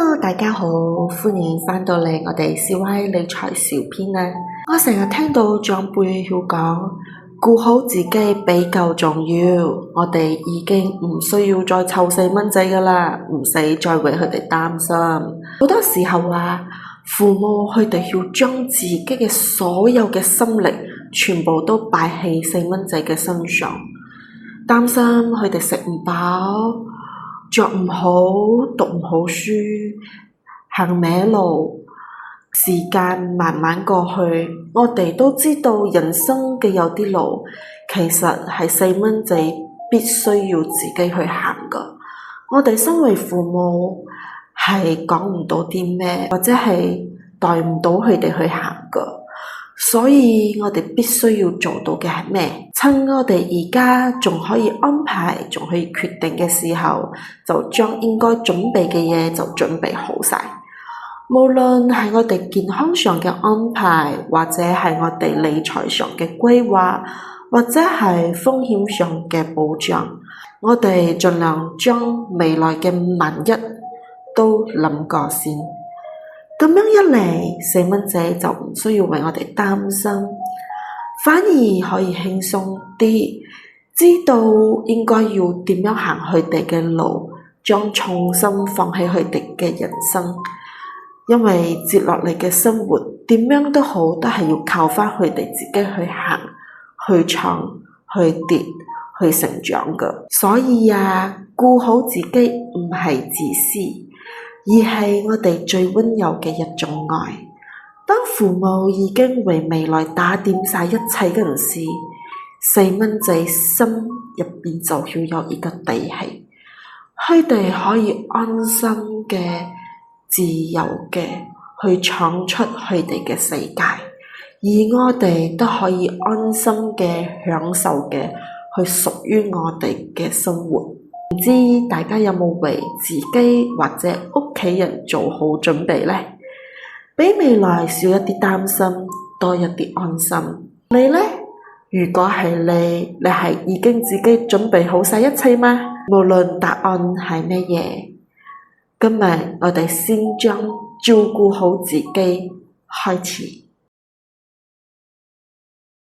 Hello，大家好，歡迎返到嚟我哋小威理財小編啊！我成日聽到長輩要講，顧好自己比較重要，我哋已經唔需要再湊細蚊仔噶啦，唔使再為佢哋擔心。好多時候啊，父母佢哋要將自己嘅所有嘅心力，全部都擺喺細蚊仔嘅身上，擔心佢哋食唔飽，着唔好，讀唔好書，行歪路。時間慢慢過去，我哋都知道人生嘅有啲路，其實係細蚊仔必須要自己去行㗎。我哋身為父母係講唔到啲咩，或者係帶唔到佢哋去行㗎。所以我哋必須要做到嘅係咩？趁我哋而家仲可以安排，仲可以決定嘅時候，就將應該準備嘅嘢就準備好晒。無論係我哋健康上嘅安排，或者係我哋理財上嘅規劃，或者係風險上嘅保障，我哋盡量將未來嘅萬一都諗過先。咁樣一嚟，細蚊仔就唔需要為我哋擔心，反而可以輕鬆啲，知道應該要點樣行佢哋嘅路，將重心放喺佢哋嘅人生。因為接落嚟嘅生活點樣都好，都係要靠返佢哋自己去行、去闖、去跌、去成長㗎。所以啊，顧好自己唔係自私，而係我哋最溫柔嘅一種愛。當父母已經為未來打點晒一切嗰陣時，細蚊仔心入邊就要有一個底氣，佢哋可以安心嘅、自由嘅去闖出佢哋嘅世界，而我哋都可以安心嘅、享受嘅去屬於我哋嘅生活。唔知大家有冇為自己或者屋企人做好準備呢？俾未來少一啲擔心，多一啲安心。你呢？如果係你係已經自己準備好晒一切嗎？無論答案係咩嘢，今日我哋先將照顧好自己開始。